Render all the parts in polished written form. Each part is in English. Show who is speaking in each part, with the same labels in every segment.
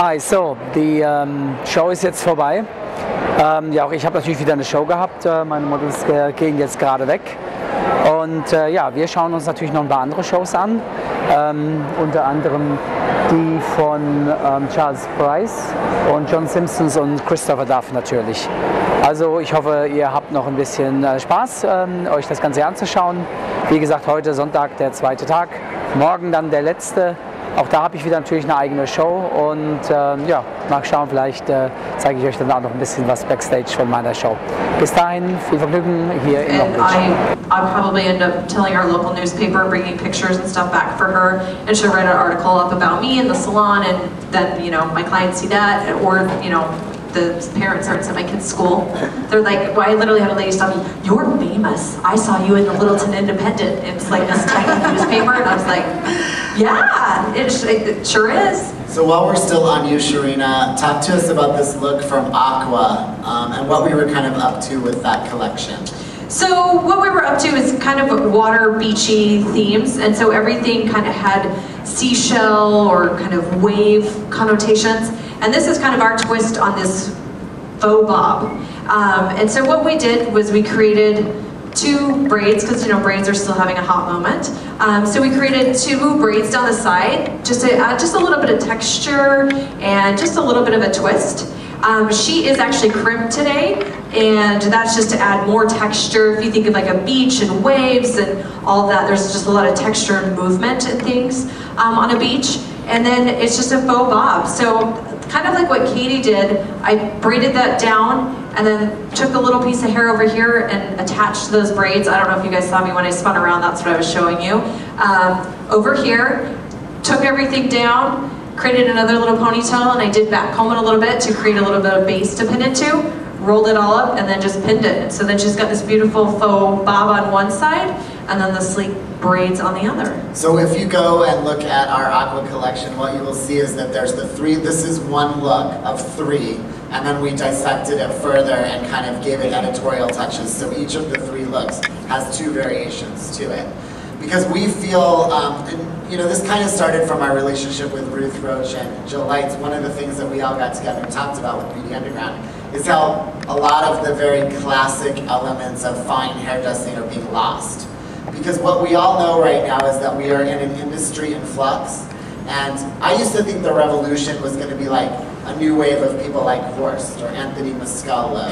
Speaker 1: Hi, so, die Show ist jetzt vorbei. Ja, auch ich habe natürlich wieder eine Show gehabt. Meine Models gehen jetzt gerade weg. Und ja, wir schauen uns natürlich noch ein paar andere Shows an. Unter anderem die von Charles Price und John Simpson und Christopher Duff natürlich. Also ich hoffe, ihr habt noch ein bisschen Spaß, euch das Ganze anzuschauen. Wie gesagt, heute Sonntag der zweite Tag, morgen dann der letzte. Auch da habe ich wieder natürlich eine eigene Show und ja, mal schauen, vielleicht zeige ich euch dann auch noch ein bisschen was Backstage von meiner Show. Bis dahin, viel Vergnügen hier in Long Beach.
Speaker 2: I'll probably end up telling our local newspaper, bringing pictures and stuff back for her, and she'll write an article up about me in the salon, and then, you know, my clients see that, or, you know, the parents are at my kid's school. They're like, well, I literally had a lady stop me, "You're famous. I saw you in the Littleton Independent." It's like this tiny newspaper, and I was like, yeah, it sure is.
Speaker 3: So while we're still on you, Sharina, talk to us about this look from Aqua and what we were kind of up to with that collection.
Speaker 2: So what we were up to is kind of water beachy themes, and so everything kind of had seashell or kind of wave connotations, and this is kind of our twist on this faux bob. And so what we did was we created two braids, because, you know, braids are still having a hot moment. So we created two braids down the side, just to add just a little bit of texture and just a little bit of a twist. She is actually crimped today, and that's just to add more texture. If you think of like a beach and waves and all that, there's just a lot of texture and movement and things on a beach. And then it's just a faux bob. So kind of like what Katie did, I braided that down and then took a little piece of hair over here and attached those braids. I don't know if you guys saw me when I spun around, that's what I was showing you. Over here, took everything down, created another little ponytail, and I did back comb it a little bit to create a little bit of base to pin it to, rolled it all up, and then just pinned it. So then she's got this beautiful faux bob on one side, and then the sleek braids on the other.
Speaker 3: So if you go and look at our Aqua collection, what you will see is that there's the three, this is one look of three, and then we dissected it further and kind of gave it editorial touches. So each of the three looks has two variations to it. Because we feel, and, you know, this kind of started from our relationship with Ruth Roach and Jill Lights. One of the things that we all got together and talked about with Beauty Underground is how a lot of the very classic elements of fine hairdressing are being lost. Because what we all know right now is that we are in an industry in flux. And I used to think the revolution was going to be like a new wave of people like Horst or Anthony Mascalo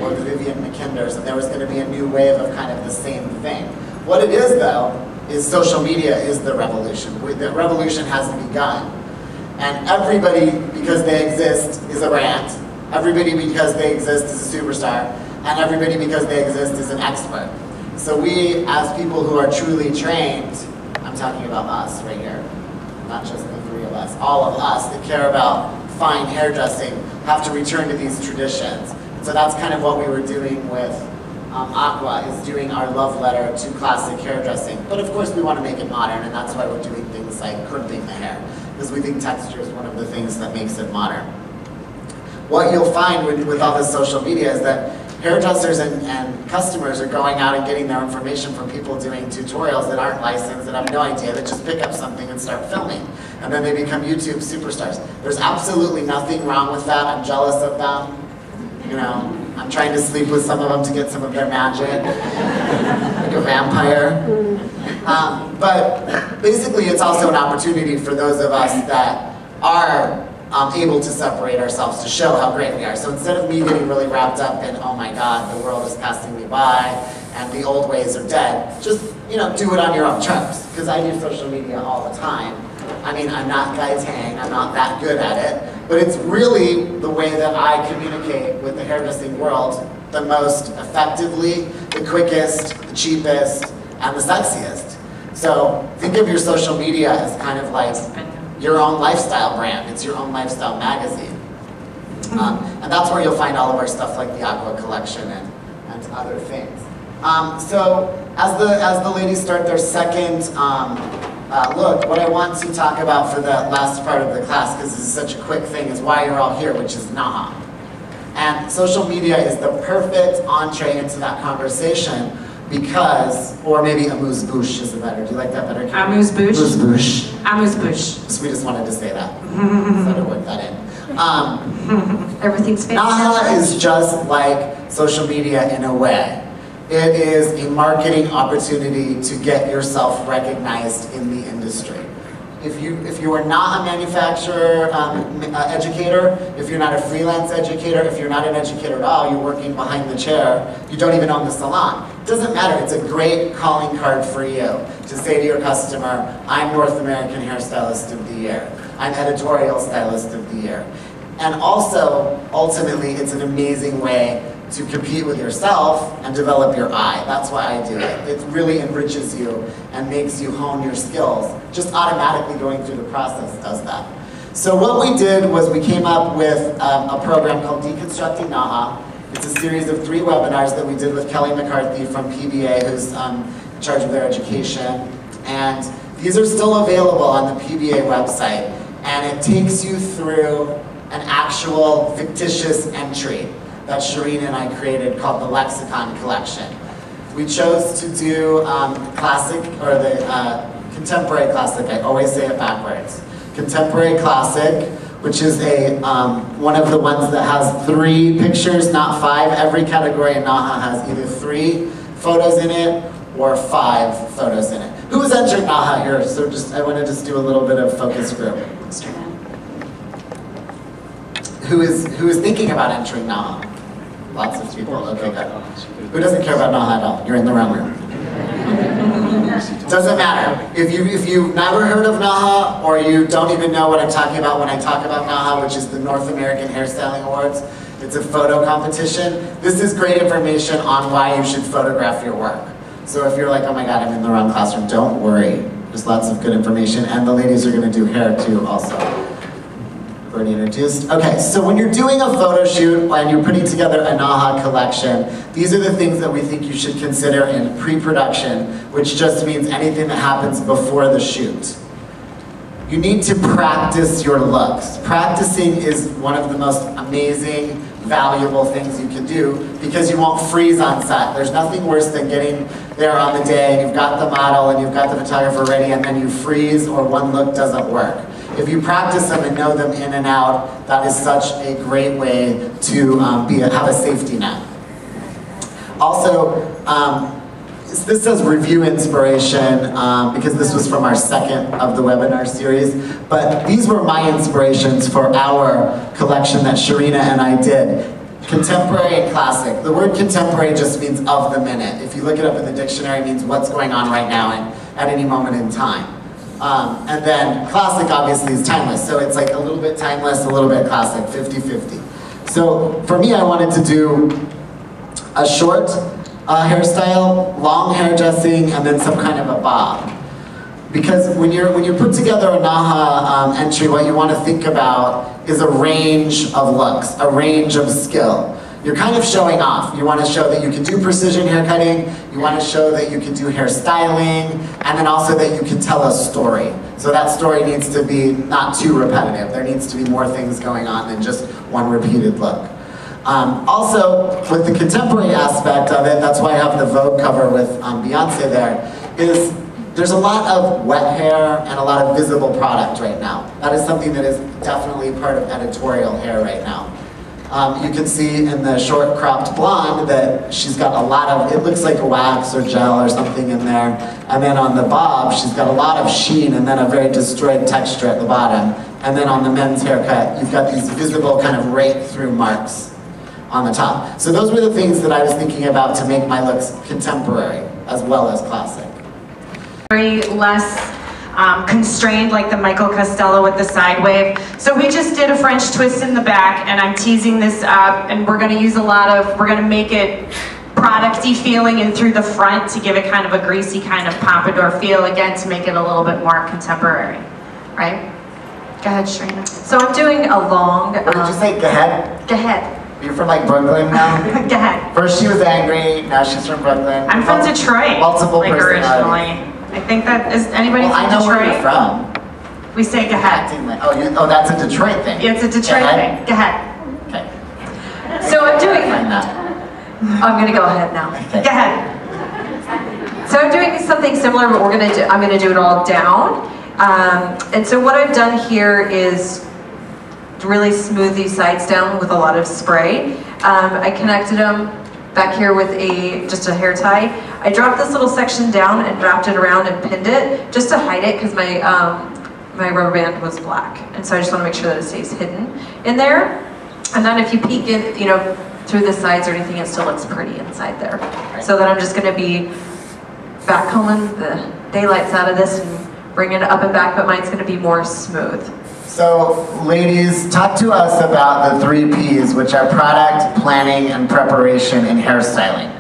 Speaker 3: or the Vivian McKinders, and there was going to be a new wave of kind of the same thing. What it is, though, is social media is the revolution. The revolution has begun. And everybody, because they exist, is a brand. Everybody, because they exist, is a superstar. And everybody, because they exist, is an expert. So we, as people who are truly trained, I'm talking about us right here, not just the three of us, all of us that care about fine hairdressing have to return to these traditions. So that's kind of what we were doing with Aqua, is doing our love letter to classic hairdressing. But of course we want to make it modern, and that's why we're doing things like crimping the hair, because we think texture is one of the things that makes it modern. What you'll find with all this social media is that hairdressers and customers are going out and getting their information from people doing tutorials that aren't licensed, that have no idea, that just pick up something and start filming. And then they become YouTube superstars. There's absolutely nothing wrong with that. I'm jealous of them. You know, I'm trying to sleep with some of them to get some of their magic, like a vampire. But basically it's also an opportunity for those of us that are able to separate ourselves to show how great we are. So instead of me getting really wrapped up in, oh my God, the world is passing me by and the old ways are dead, just, you know, do it on your own terms. Because I do social media all the time. I mean, I'm not Guy Tang, I'm not that good at it, but it's really the way that I communicate with the hairdressing world the most effectively, the quickest, the cheapest, and the sexiest. So think of your social media as kind of like your own lifestyle brand. It's your own lifestyle magazine. And that's where you'll find all of our stuff like the Aqua collection and other things. So as the ladies start their second look, what I want to talk about for the last part of the class, because this is such a quick thing, is why you're all here, which is Naha. And social media is the perfect entree into that conversation because, or maybe amuse-bouche is better. Do you like that better?
Speaker 2: Amuse-bouche?
Speaker 3: Amuse-bouche.
Speaker 2: Amuse-bouche.
Speaker 3: So we just wanted to say that. So to work that in.
Speaker 2: Everything's fancy.
Speaker 3: Naha is just like social media in a way. It is a marketing opportunity to get yourself recognized in the industry. If you are not a manufacturer educator, if you're not a freelance educator, if you're not an educator at all, you're working behind the chair, you don't even own the salon. It doesn't matter, it's a great calling card for you to say to your customer, I'm North American Hairstylist of the Year. I'm Editorial Stylist of the Year. And also, ultimately, it's an amazing way to compete with yourself and develop your eye. That's why I do it. It really enriches you and makes you hone your skills. Just automatically going through the process does that. So what we did was we came up with a program called Deconstructing Naha. It's a series of 3 webinars that we did with Kelly McCarthy from PBA, who's in charge of their education. And these are still available on the PBA website. And it takes you through an actual fictitious entry that Shireen and I created called the Lexicon Collection. We chose to do classic, or the contemporary classic, I always say it backwards. Contemporary classic, which is a one of the ones that has 3 pictures, not 5. Every category in Naha has either 3 photos in it or 5 photos in it. Who has entered Naha here? So I want to just do a little bit of focus group. Who is thinking about entering Naha? Lots of people, okay, good. Who doesn't care about Naha at all? You're in the wrong room. Doesn't matter. If you've never heard of Naha, or you don't even know what I'm talking about when I talk about Naha, which is the North American Hairstyling Awards, it's a photo competition. This is great information on why you should photograph your work. So if you're like, oh my god, I'm in the wrong classroom, don't worry. There's lots of good information, and the ladies are going to do hair too also. Already introduced. Okay, so when you're doing a photo shoot and you're putting together a Naha collection, these are the things that we think you should consider in pre-production, which just means anything that happens before the shoot. You need to practice your looks. Practicing is one of the most amazing, valuable things you can do because you won't freeze on set. There's nothing worse than getting there on the day and you've got the model and you've got the photographer ready and then you freeze or one look doesn't work. If you practice them and know them in and out, that is such a great way to have a safety net. Also, this says review inspiration because this was from our 2nd of the webinar series, but these were my inspirations for our collection that Sharina and I did. Contemporary and classic. The word contemporary just means of the minute. If you look it up in the dictionary, it means what's going on right now and at any moment in time. And then classic obviously is timeless, so it's like a little bit timeless, a little bit classic, 50-50. So for me, I wanted to do a short hairstyle, long hairdressing, and then some kind of a bob. Because when you put together a Naha entry, what you want to think about is a range of looks, a range of skill. You're kind of showing off. You want to show that you can do precision haircutting, you want to show that you can do hairstyling, and then also that you can tell a story. So that story needs to be not too repetitive. There needs to be more things going on than just one repeated look. Also, with the contemporary aspect of it, that's why I have the Vogue cover with Beyonce there, is there's a lot of wet hair and a lot of visible product right now. That is something that is definitely part of editorial hair right now. You can see in the short cropped blonde that she's got a lot of, it looks like a wax or gel or something in there. And then on the bob, she's got a lot of sheen and then a very destroyed texture at the bottom. And then on the men's haircut, you've got these visible kind of right through marks on the top. So those were the things that I was thinking about to make my looks contemporary as well as classic.
Speaker 4: Very less constrained like the Michael Costello with the side wave. So we just did a French twist in the back and I'm teasing this up and we're gonna use we're gonna make it product-y feeling in through the front to give it kind of a greasy kind of pompadour feel, again to make it a little bit more contemporary, right? Go ahead, Sharina.
Speaker 2: So I'm doing a long...
Speaker 3: What did you say, go ahead?
Speaker 4: Go ahead.
Speaker 3: You're from like Brooklyn now?
Speaker 4: Go ahead.
Speaker 3: First she was angry, now she's from Brooklyn.
Speaker 4: I'm from Detroit.
Speaker 3: Multiple
Speaker 4: like originally. I think that is anybody from Detroit?
Speaker 3: I know where you're from.
Speaker 4: We say go ahead.
Speaker 3: Oh, that's a Detroit thing.
Speaker 4: Yeah, it's a Detroit thing. Go ahead.
Speaker 3: Okay.
Speaker 2: So I'm doing... I'm gonna go ahead now.
Speaker 3: Okay.
Speaker 4: Go ahead.
Speaker 2: So I'm doing something similar, but I'm gonna do it all down. And so what I've done here is really smooth these sides down with a lot of spray. I connected them back here with just a hair tie. I dropped this little section down and wrapped it around and pinned it just to hide it because my my rubber band was black, and so I just want to make sure that it stays hidden in there. And then if you peek in, you know, through the sides or anything, it still looks pretty inside there. So then I'm just going to be backcombing the daylights out of this and bringing it up and back, but mine's going to be more smooth.
Speaker 3: So, ladies, talk to us about the 3 Ps, which are product, planning, and preparation in hairstyling.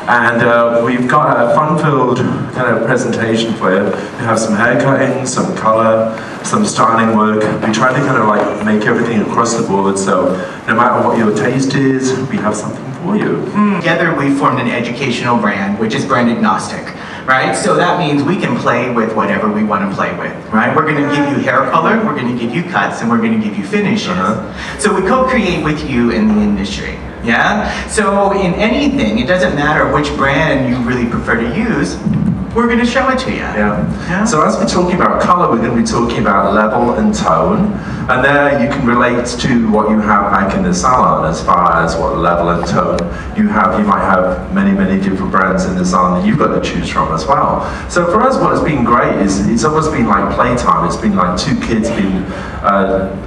Speaker 5: And we've got a fun-filled kind of presentation for you. We have some hair cutting, some color, some styling work. We try to kind of like make everything across the board, so no matter what your taste is, we have something for you.
Speaker 6: Together we formed an educational brand, which is brand agnostic. Right? So that means we can play with whatever we want to play with, right? We're going to give you hair color, we're going to give you cuts, and we're going to give you finishes. So we co-create with you in the industry, yeah? So in anything, it doesn't matter which brand you really prefer to use, we're going to show it to you.
Speaker 5: Yeah. So as we're talking about color, we're going to be talking about level and tone. And there you can relate to what you have back in the salon as far as what level and tone you have. You might have many, many different brands in the salon that you've got to choose from as well. So for us, what has been great is it's almost been like playtime. It's been like 2 kids being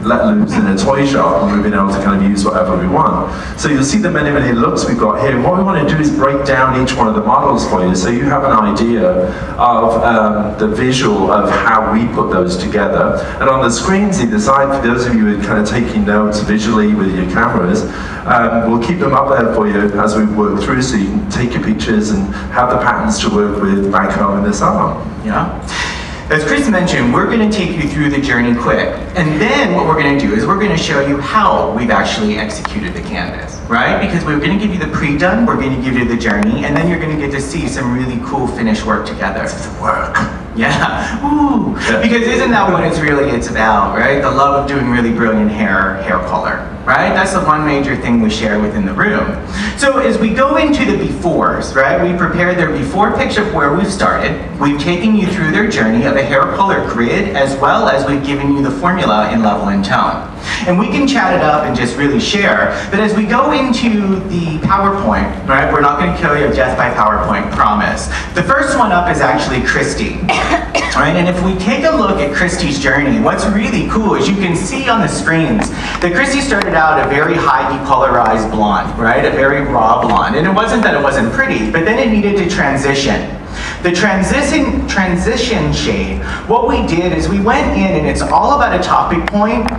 Speaker 5: let loose in a toy shop, and we've been able to kind of use whatever we want. So you'll see the many, many looks we've got here. What we want to do is break down each one of the models for you so you have an idea of the visual of how we put those together. And on the screens either side, for those of you who are kind of taking notes visually with your cameras, we'll keep them up there for you as we work through, so you can take your pictures and have the patterns to work with back home in the salon.
Speaker 6: Yeah. As Chris mentioned, we're going to take you through the journey quick, and then what we're going to do is we're going to show you how we've actually executed the canvas, right? Because we're going to give you the pre-done, we're going to give you the journey, and then you're going to get to see some really cool finished work together.
Speaker 5: It's work.
Speaker 6: Yeah. Ooh. Yeah. Because isn't that what it's about, right? The love of doing really brilliant hair color, right? That's the one major thing we share within the room. So as we go into the befores, right? We prepared their before picture of where we've started. We've taken you through their journey of a hair color grid, as well as we've given you the formula in level and tone. And we can chat it up and just really share. But as we go into the PowerPoint, right? We're not going to kill you death by PowerPoint, promise. The first one up is actually Christy. Right, and if we take a look at Christy's journey, what's really cool is you can see on the screens that Christy started out a very high depolarized blonde, right? A very raw blonde. And it wasn't that it wasn't pretty, but then it needed to transition. The transition shade, what we did is we went in, and it's all about a topic point,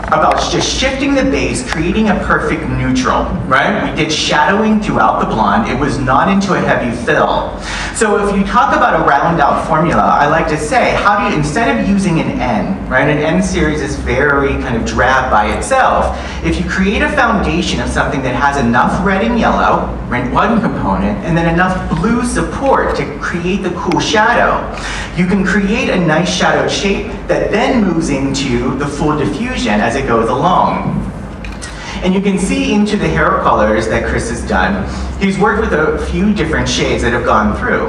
Speaker 6: about just shifting the base, creating a perfect neutral, right? We did shadowing throughout the blonde. It was not into a heavy fill. So if you talk about a round out formula, I like to say, how do you, instead of using an N, right? An N series is very kind of drab by itself. If you create a foundation of something that has enough red and yellow, right, one component, and then enough blue support to create the cool shadow, you can create a nice shadowed shape that then moves into the full diffusion as it goes along. And you can see into the hair colors that Chris has done. He's worked with a few different shades that have gone through.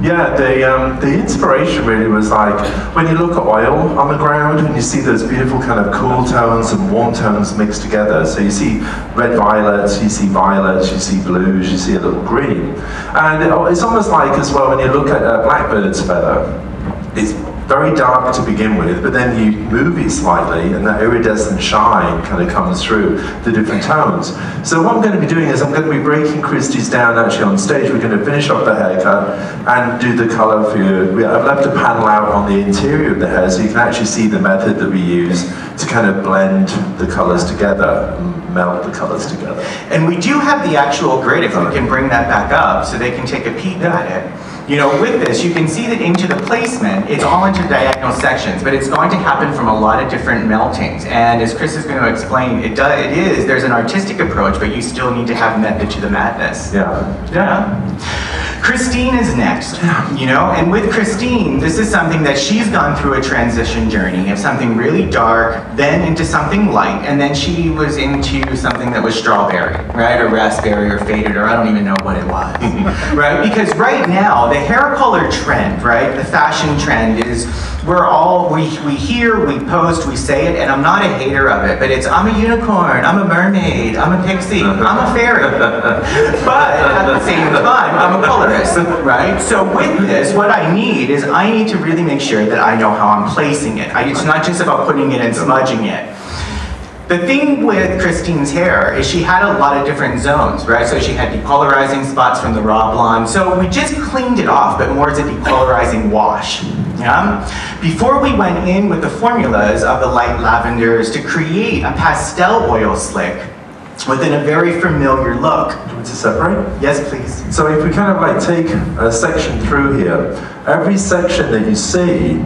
Speaker 5: Yeah, the inspiration really was like, when you look at oil on the ground and you see those beautiful kind of cool tones and warm tones mixed together. So you see red violets, you see violets, you see blues, you see a little green. And it's almost like as well when you look at a blackbird's feather, it's very dark to begin with, but then you move it slightly and that iridescent shine kind of comes through the different tones. So what I'm going to be doing is I'm going to be breaking Christy's down actually on stage. We're going to finish off the haircut and do the colour for you. I've left a panel out on the interior of the hair so you can actually see the method that we use to kind of blend the colours together and melt the colours together.
Speaker 6: And we do have the actual grid, if we can bring that back up so they can take a peek at it. You know, with this, you can see that into the placement, it's all into diagonal sections, but it's going to happen from a lot of different meltings. And as Chris is going to explain, there's an artistic approach, but you still need to have method to the madness. Yeah. Christine is next, you know, and with Christine, this is something that she's gone through a transition journey of something really dark, then into something light, and then she was into something that was strawberry, right, or raspberry, or faded, or I don't even know what it was, right? Because right now, the hair color trend, right, the fashion trend is we hear, we post, we say it, and I'm not a hater of it, but it's, I'm a unicorn, I'm a mermaid, I'm a pixie, I'm a fairy. But at the same time, I'm a colorist, right? So with this, what I need is I need to really make sure that I know how I'm placing it. It's not just about putting it and smudging it. The thing with Christine's hair is she had a lot of different zones, right? So she had depolarizing spots from the raw blonde. So we just cleaned it off, but more as a depolarizing wash. Yeah? Before we went in with the formulas of the light lavenders to create a pastel oil slick within a very familiar look.
Speaker 5: Do you want to separate?
Speaker 6: Yes, please.
Speaker 5: So if we kind of like take a section through here, every section that you see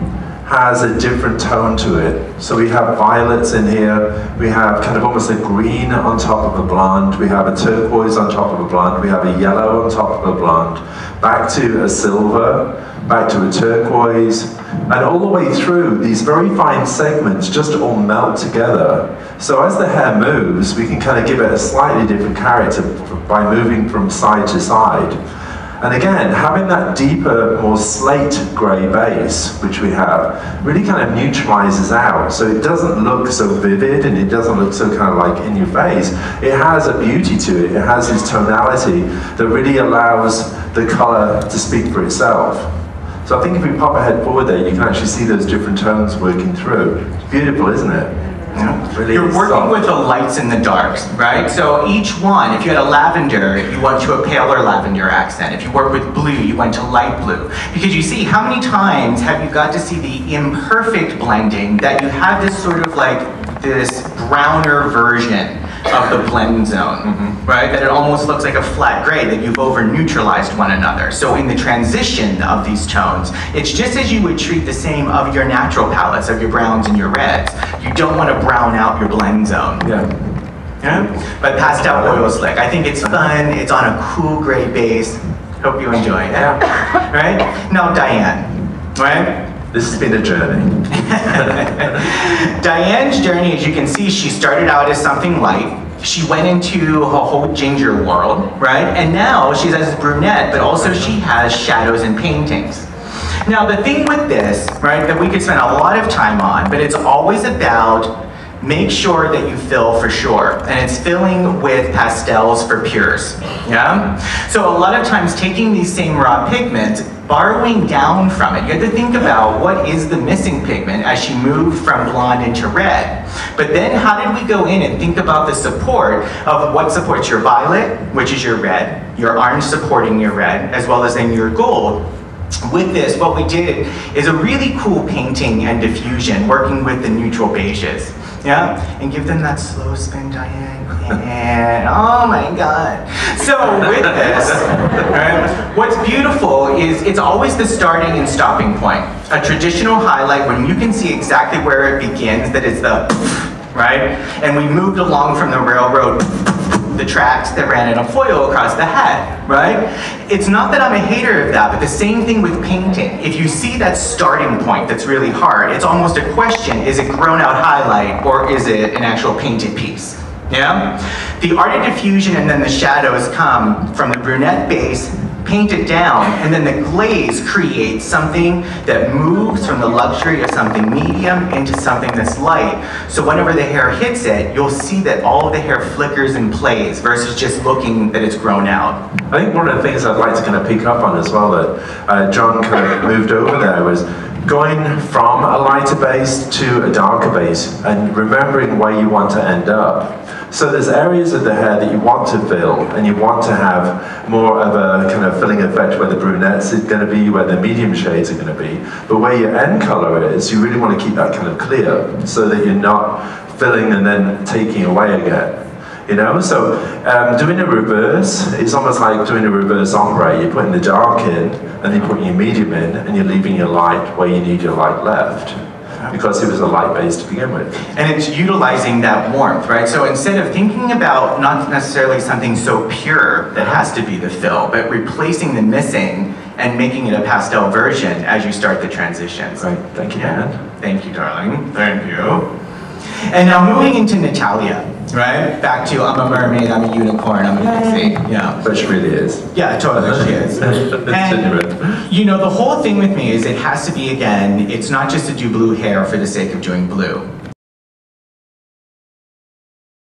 Speaker 5: has a different tone to it. So we have violets in here, we have kind of almost a green on top of a blonde, we have a turquoise on top of a blonde, we have a yellow on top of a blonde, back to a silver, back to a turquoise, and all the way through, these very fine segments just all melt together. So as the hair moves, we can kind of give it a slightly different character by moving from side to side. And again, having that deeper, more slate grey base, which we have, really kind of neutralizes out. So it doesn't look so vivid and it doesn't look so kind of like in your face. It has a beauty to it. It has this tonality that really allows the color to speak for itself. So I think if we pop a head forward there, you can actually see those different tones working through. It's beautiful, isn't it? Really
Speaker 6: You're working with the lights and the darks, right? So each one, if you had a lavender, you went to a paler lavender accent. If you work with blue, you went to light blue. Because you see, how many times have you got to see the imperfect blending that you have this sort of like this browner version of the blend zone, right? That it almost looks like a flat gray, that you've over neutralized one another. So in the transition of these tones, it's just as you would treat the same of your natural palettes, of your browns and your reds. You don't want to brown out your blend zone. Yeah? But pastel oil slick, I think it's fun, it's on a cool gray base. Hope you enjoy it. Right? Now Diane, right?
Speaker 5: This has been a journey.
Speaker 6: Diane's journey, as you can see, she started out as something light. She went into a whole ginger world, right? And now she's as a brunette, but also she has shadows and paintings. Now the thing with this, right, that we could spend a lot of time on, but it's always about make sure that you fill for sure. And it's filling with pastels for pures, yeah? So a lot of times taking these same raw pigments, borrowing down from it. You have to think about what is the missing pigment as she moved from blonde into red. But then how did we go in and think about the support of what supports your violet, which is your red, your orange supporting your red, as well as then your gold. With this, what we did is a really cool painting and diffusion, working with the neutral beiges. Yeah, and give them that slow spin, Diane. And oh my God. So with this, right, what's beautiful is it's always the starting and stopping point. A traditional highlight when you can see exactly where it begins, that is the, right? And we moved along from the railroad, the tracks that ran in a foil across the head, right? It's not that I'm a hater of that, but the same thing with painting. If you see that starting point that's really hard, it's almost a question, is it grown out highlight or is it an actual painted piece? Yeah? The art of diffusion and then the shadows come from the brunette base, painted down, and then the glaze creates something that moves from the luxury of something medium into something that's light. So whenever the hair hits it, you'll see that all of the hair flickers and plays versus just looking that it's grown out.
Speaker 5: I think one of the things I'd like to kind of pick up on as well that John kind of moved over there was going from a lighter base to a darker base and remembering where you want to end up. So there's areas of the hair that you want to fill and you want to have more of a kind of filling effect where the brunettes is going to be, where the medium shades are going to be. But where your end color is, you really want to keep that kind of clear so that you're not filling and then taking away again. You know, so doing a reverse is almost like doing a reverse ombre. You're putting the dark in, and you're putting your medium in, and you're leaving your light where you need your light left, because it was a light base to begin with.
Speaker 6: And it's utilizing that warmth, right? So instead of thinking about not necessarily something so pure that has to be the fill, but replacing the missing and making it a pastel version as you start the transitions.
Speaker 5: Right, thank you, Dan.
Speaker 6: Thank you, darling. Thank you. And now moving into Natalia, right? Back to I'm a mermaid, I'm a unicorn, I'm a pixie. Yeah.
Speaker 5: But she really is.
Speaker 6: Yeah, totally she is. And you know, the whole thing with me is it has to be, again, it's not just to do blue hair for the sake of doing blue.